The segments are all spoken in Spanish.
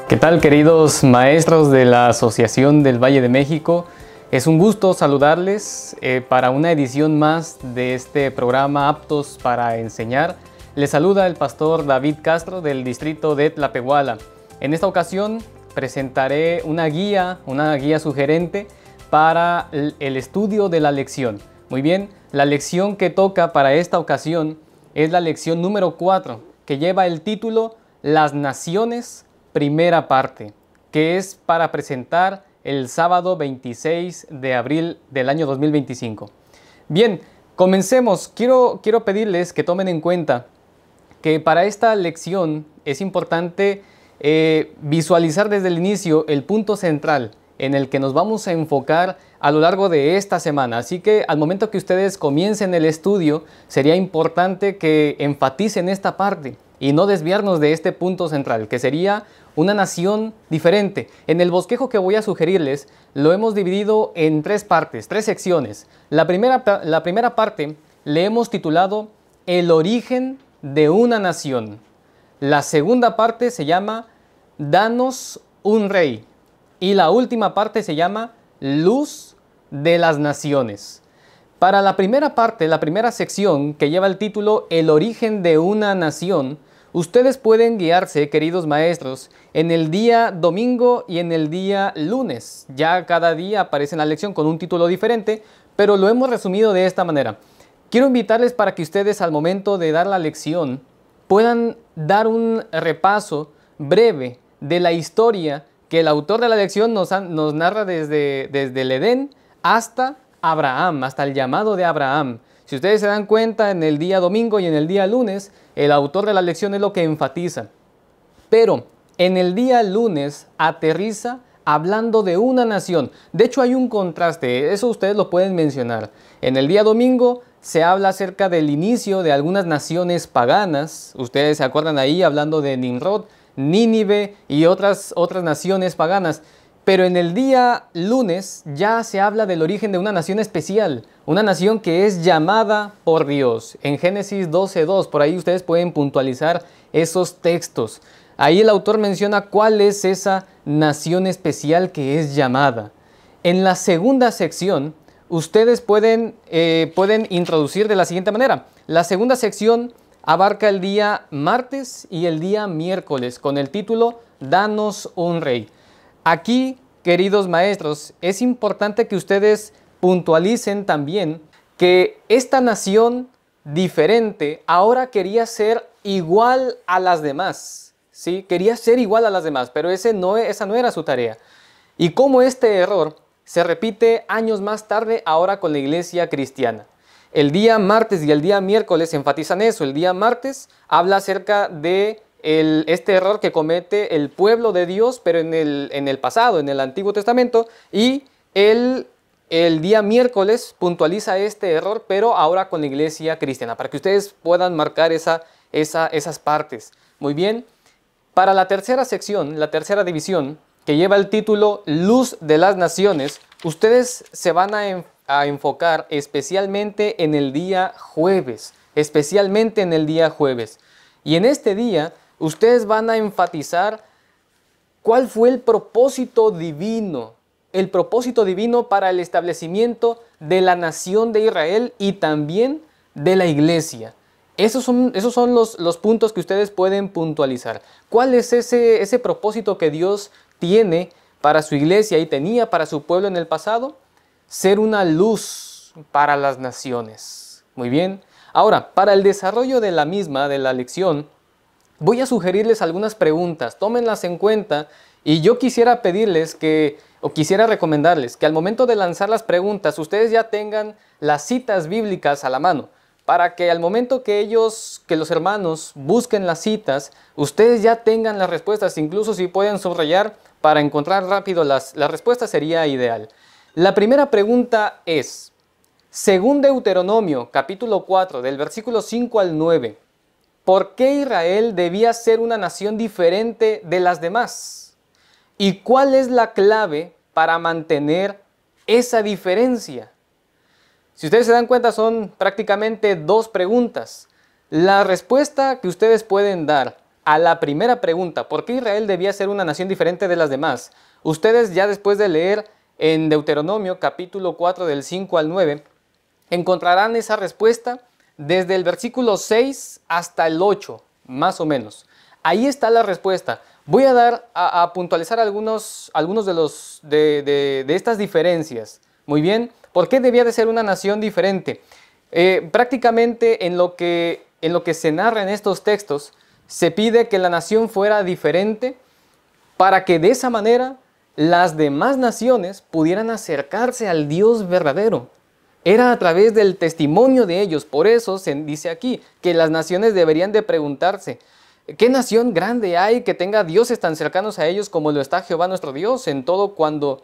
¿Qué tal, queridos maestros de la Asociación del Valle de México? Es un gusto saludarles para una edición más de este programa Aptos para Enseñar. Les saluda el pastor David Castro del distrito de Tlapehuala. En esta ocasión presentaré una guía sugerente para el estudio de la lección. Muy bien, la lección que toca para esta ocasión es la lección número 4, que lleva el título Las Naciones, primera parte, que es para presentar el sábado 26 de abril del año 2025. Bien, comencemos. Quiero pedirles que tomen en cuenta que para esta lección es importante visualizar desde el inicio el punto central en el que nos vamos a enfocar a lo largo de esta semana. Así que al momento que ustedes comiencen el estudio, sería importante que enfaticen esta parte y no desviarnos de este punto central, que sería una nación diferente. En el bosquejo que voy a sugerirles, lo hemos dividido en tres partes, tres secciones. La primera parte le hemos titulado El origen de una nación. La segunda parte se llama Danos un rey. Y la última parte se llama Luz de las Naciones. Para la primera parte, la primera sección que lleva el título El origen de una nación, ustedes pueden guiarse, queridos maestros, en el día domingo y en el día lunes. Ya cada día aparece en la lección con un título diferente, pero lo hemos resumido de esta manera. Quiero invitarles para que ustedes al momento de dar la lección puedan dar un repaso breve de la historia que el autor de la lección nos narra desde el Edén hasta Abraham, hasta el llamado de Abraham. Si ustedes se dan cuenta, en el día domingo y en el día lunes, el autor de la lección es lo que enfatiza. Pero en el día lunes aterriza hablando de una nación. De hecho, hay un contraste, eso ustedes lo pueden mencionar. En el día domingo se habla acerca del inicio de algunas naciones paganas. Ustedes se acuerdan ahí hablando de Nimrod, Nínive y otras naciones paganas. Pero en el día lunes ya se habla del origen de una nación especial, una nación que es llamada por Dios. En Génesis 12:2, por ahí ustedes pueden puntualizar esos textos. Ahí el autor menciona cuál es esa nación especial que es llamada. En la segunda sección, ustedes pueden introducir de la siguiente manera. La segunda sección abarca el día martes y el día miércoles con el título Danos un rey. Aquí, queridos maestros, es importante que ustedes puntualicen también que esta nación diferente ahora quería ser igual a las demás, ¿sí? Quería ser igual a las demás, pero esa no era su tarea. Y cómo este error se repite años más tarde ahora con la iglesia cristiana. El día martes y el día miércoles enfatizan eso. El día martes habla acerca de este error que comete el pueblo de Dios, pero en el pasado, en el Antiguo Testamento, y el día miércoles puntualiza este error, pero ahora con la iglesia cristiana, para que ustedes puedan marcar esas partes. Muy bien, para la tercera sección, la tercera división, que lleva el título Luz de las Naciones, ustedes se van a enfocar especialmente en el día jueves, Y en este día, ustedes van a enfatizar cuál fue el propósito divino para el establecimiento de la nación de Israel y también de la iglesia. Esos son los puntos que ustedes pueden puntualizar. ¿Cuál es ese propósito que Dios tiene para su iglesia y tenía para su pueblo en el pasado? Ser una luz para las naciones. Muy bien. Ahora, para el desarrollo de la lección, voy a sugerirles algunas preguntas. Tómenlas en cuenta y yo quisiera recomendarles que al momento de lanzar las preguntas, ustedes ya tengan las citas bíblicas a la mano, para que al momento que los hermanos busquen las citas, ustedes ya tengan las respuestas. Incluso si pueden subrayar para encontrar rápido las respuestas sería ideal. La primera pregunta es, según Deuteronomio capítulo 4 del versículo 5 al 9, ¿por qué Israel debía ser una nación diferente de las demás? ¿Y cuál es la clave para mantener esa diferencia? Si ustedes se dan cuenta, son prácticamente dos preguntas. La respuesta que ustedes pueden dar a la primera pregunta, ¿por qué Israel debía ser una nación diferente de las demás? Ustedes ya después de leer en Deuteronomio capítulo 4 del 5 al 9, encontrarán esa respuesta desde el versículo 6 hasta el 8, más o menos. Ahí está la respuesta. Voy a puntualizar algunos de estas diferencias. Muy bien, ¿por qué debía de ser una nación diferente? Prácticamente en lo que se narra en estos textos, se pide que la nación fuera diferente para que de esa manera las demás naciones pudieran acercarse al Dios verdadero. Era a través del testimonio de ellos. Por eso se dice aquí que las naciones deberían de preguntarse, ¿qué nación grande hay que tenga dioses tan cercanos a ellos como lo está Jehová nuestro Dios en todo cuanto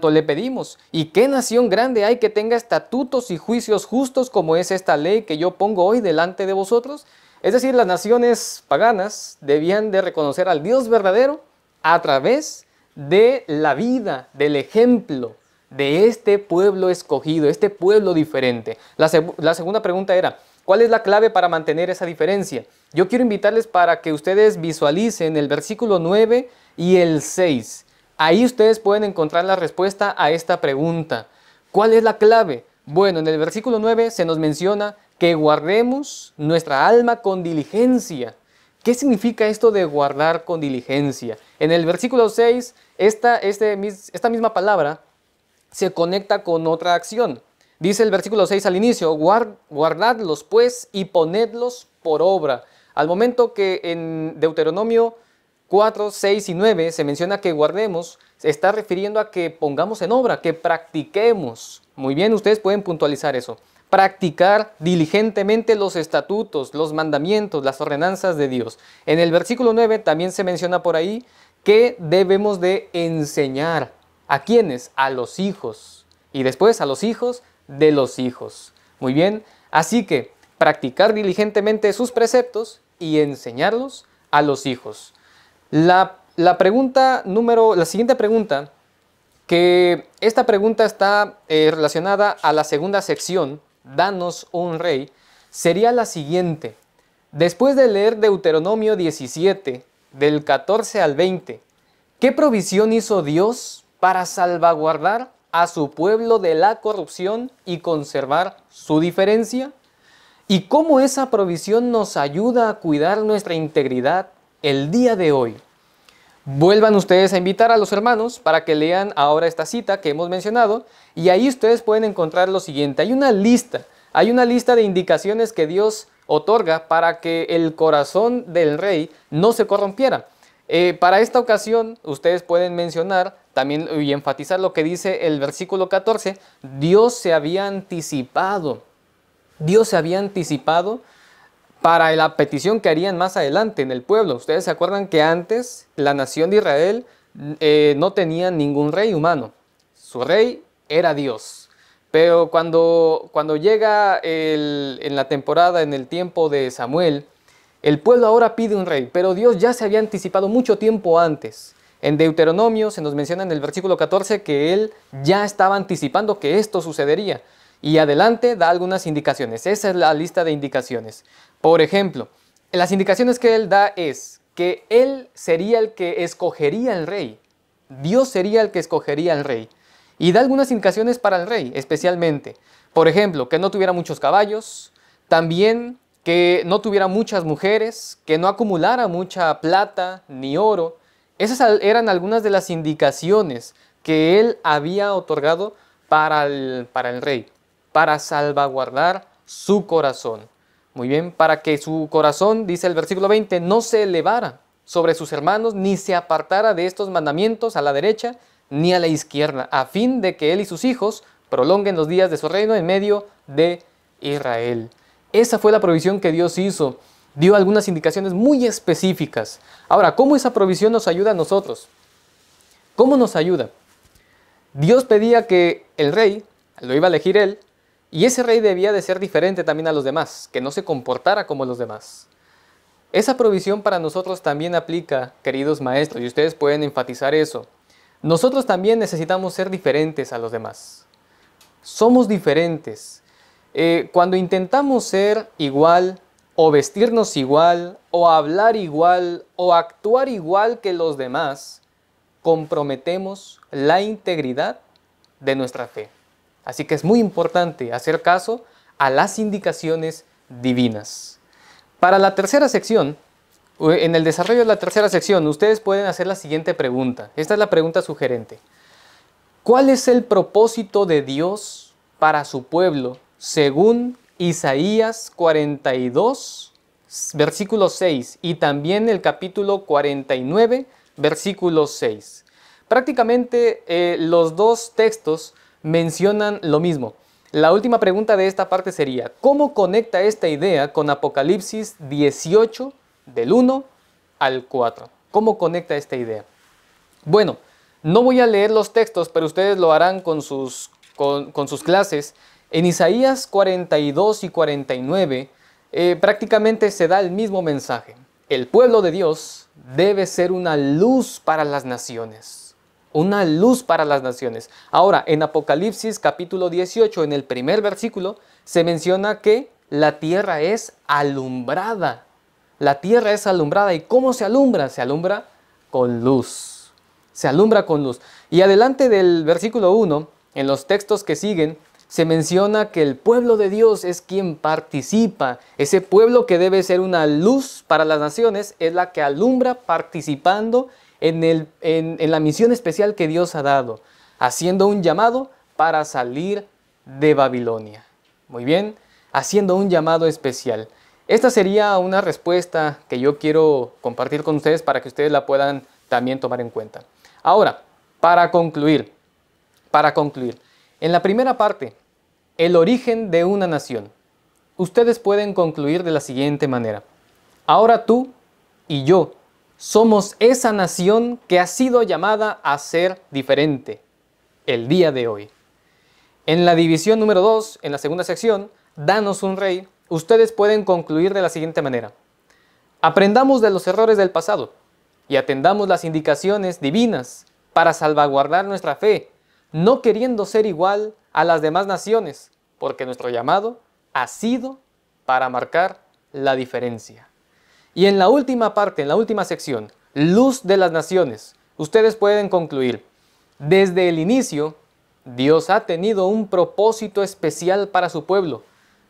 le pedimos? ¿Y qué nación grande hay que tenga estatutos y juicios justos como es esta ley que yo pongo hoy delante de vosotros? Es decir, las naciones paganas debían de reconocer al Dios verdadero a través de la vida, del ejemplo de este pueblo escogido, este pueblo diferente. La segunda pregunta era, ¿cuál es la clave para mantener esa diferencia? Yo quiero invitarles para que ustedes visualicen el versículo 9 y el 6. Ahí ustedes pueden encontrar la respuesta a esta pregunta. ¿Cuál es la clave? Bueno, en el versículo 9 se nos menciona que guardemos nuestra alma con diligencia. ¿Qué significa esto de guardar con diligencia? En el versículo 6, esta misma palabra se conecta con otra acción. Dice el versículo 6 al inicio, guardadlos pues y ponedlos por obra. Al momento que en Deuteronomio 4, 6 y 9 se menciona que guardemos, se está refiriendo a que pongamos en obra, que practiquemos. Muy bien, ustedes pueden puntualizar eso. Practicar diligentemente los estatutos, los mandamientos, las ordenanzas de Dios. En el versículo 9 también se menciona por ahí que debemos de enseñar. ¿A quiénes? A los hijos. Y después a los hijos de los hijos. Muy bien, así que practicar diligentemente sus preceptos y enseñarlos a los hijos. La siguiente pregunta, que esta pregunta está relacionada a la segunda sección, danos un rey, sería la siguiente. Después de leer Deuteronomio 17, del 14 al 20, ¿qué provisión hizo Dios para salvaguardar a su pueblo de la corrupción y conservar su diferencia? ¿Y cómo esa provisión nos ayuda a cuidar nuestra integridad el día de hoy? Vuelvan ustedes a invitar a los hermanos para que lean ahora esta cita que hemos mencionado y ahí ustedes pueden encontrar lo siguiente. Hay una lista de indicaciones que Dios otorga para que el corazón del rey no se corrompiera. Para esta ocasión ustedes pueden mencionar también y enfatizar lo que dice el versículo 14. Dios se había anticipado para la petición que harían más adelante en el pueblo. Ustedes se acuerdan que antes la nación de Israel no tenía ningún rey humano. Su rey era Dios. Pero cuando llega en la temporada, en el tiempo de Samuel, el pueblo ahora pide un rey, pero Dios ya se había anticipado mucho tiempo antes. En Deuteronomio se nos menciona en el versículo 14 que Él ya estaba anticipando que esto sucedería. Y adelante da algunas indicaciones. Esa es la lista de indicaciones. Por ejemplo, las indicaciones que Él da es que Él sería el que escogería el rey. Dios sería el que escogería el rey. Y da algunas indicaciones para el rey, especialmente. Por ejemplo, que no tuviera muchos caballos. También que no tuviera muchas mujeres. Que no acumulara mucha plata ni oro. Esas eran algunas de las indicaciones que Él había otorgado para el rey. Para salvaguardar su corazón. Muy bien, para que su corazón, dice el versículo 20, no se elevara sobre sus hermanos, ni se apartara de estos mandamientos a la derecha ni a la izquierda, a fin de que él y sus hijos prolonguen los días de su reino en medio de Israel. Esa fue la provisión que Dios hizo. Dio algunas indicaciones muy específicas. Ahora, ¿cómo esa provisión nos ayuda a nosotros? ¿Cómo nos ayuda? Dios pedía que el rey, lo iba a elegir él, y ese rey debía de ser diferente también a los demás, que no se comportara como los demás. Esa provisión para nosotros también aplica, queridos maestros, y ustedes pueden enfatizar eso. Nosotros también necesitamos ser diferentes a los demás. Somos diferentes. Cuando intentamos ser igual o vestirnos igual, o hablar igual, o actuar igual que los demás, comprometemos la integridad de nuestra fe. Así que es muy importante hacer caso a las indicaciones divinas. Para la tercera sección, en el desarrollo de la tercera sección, ustedes pueden hacer la siguiente pregunta. Esta es la pregunta sugerente. ¿Cuál es el propósito de Dios para su pueblo según Isaías 42, versículo 6 y también el capítulo 49, versículo 6? Prácticamente los dos textos mencionan lo mismo. La última pregunta de esta parte sería, ¿cómo conecta esta idea con Apocalipsis 18, del 1 al 4? ¿Cómo conecta esta idea? Bueno, no voy a leer los textos, pero ustedes lo harán con sus clases. En Isaías 42 y 49 prácticamente se da el mismo mensaje. El pueblo de Dios debe ser una luz para las naciones. Una luz para las naciones. Ahora, en Apocalipsis capítulo 18, en el primer versículo, se menciona que la tierra es alumbrada. La tierra es alumbrada. ¿Y cómo se alumbra? Se alumbra con luz. Se alumbra con luz. Y adelante del versículo 1, en los textos que siguen, se menciona que el pueblo de Dios es quien participa. Ese pueblo que debe ser una luz para las naciones es la que alumbra participando en la misión especial que Dios ha dado, haciendo un llamado para salir de Babilonia. Muy bien, haciendo un llamado especial. Esta sería una respuesta que yo quiero compartir con ustedes para que ustedes la puedan también tomar en cuenta. Ahora, para concluir, en la primera parte, el origen de una nación, ustedes pueden concluir de la siguiente manera. Ahora tú y yo somos esa nación que ha sido llamada a ser diferente el día de hoy. En la división número 2, en la segunda sección, Danos un rey, ustedes pueden concluir de la siguiente manera. Aprendamos de los errores del pasado y atendamos las indicaciones divinas para salvaguardar nuestra fe, no queriendo ser igual a las demás naciones, porque nuestro llamado ha sido para marcar la diferencia. Y en la última parte, en la última sección, Luz de las Naciones, ustedes pueden concluir, desde el inicio, Dios ha tenido un propósito especial para su pueblo,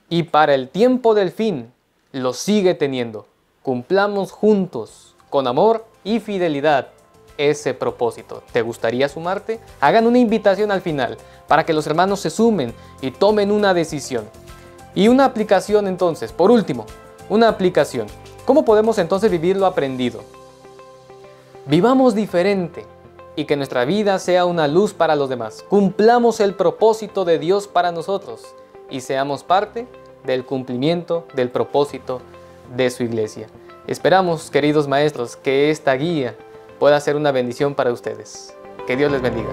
y para el tiempo del fin, lo sigue teniendo. Cumplamos juntos, con amor y fidelidad, ese propósito. ¿Te gustaría sumarte? Hagan una invitación al final, para que los hermanos se sumen y tomen una decisión. Y una aplicación entonces, por último, una aplicación. ¿Cómo podemos entonces vivir lo aprendido? Vivamos diferente y que nuestra vida sea una luz para los demás. Cumplamos el propósito de Dios para nosotros y seamos parte del cumplimiento del propósito de su iglesia. Esperamos, queridos maestros, que esta guía pueda ser una bendición para ustedes. Que Dios les bendiga.